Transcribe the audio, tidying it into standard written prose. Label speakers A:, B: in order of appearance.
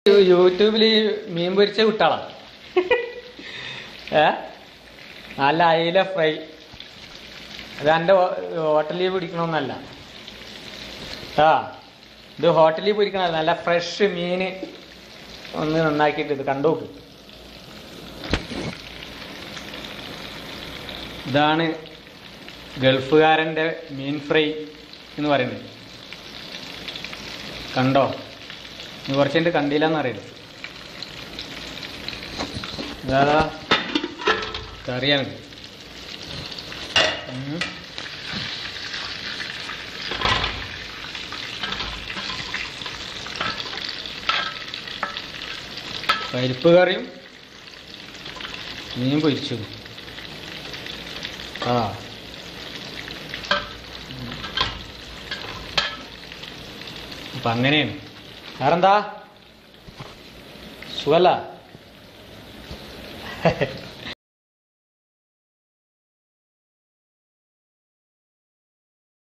A: യൂട്യൂബില് മീൻ പൊരിച്ച വിട്ടാളാ. നല്ല അയില ഫ്രൈ. അത് എൻ്റെ ഹോട്ടലിൽ പിടിക്കണമെന്നല്ല. ഇത് ഹോട്ടലിൽ പൊരിക്കണ നല്ല ഫ്രഷ് മീന് ഒന്ന് നന്നാക്കിയിട്ട് ഇത് കണ്ടോക്ക്. ഇതാണ് ഗൾഫുകാരൻ്റെ മീൻ ഫ്രൈ എന്ന് പറയുന്നത്. കണ്ടോ? നീ കുറച്ചുണ്ട് കണ്ടില്ലെന്ന് അറിയില്ല. ഇതാ കറിയാണ്. പരിപ്പ് കറിയും മീൻ പൊരിച്ചു. അപ്പം അങ്ങനെയാണ്. വേറെന്താ? സുഖല്ല?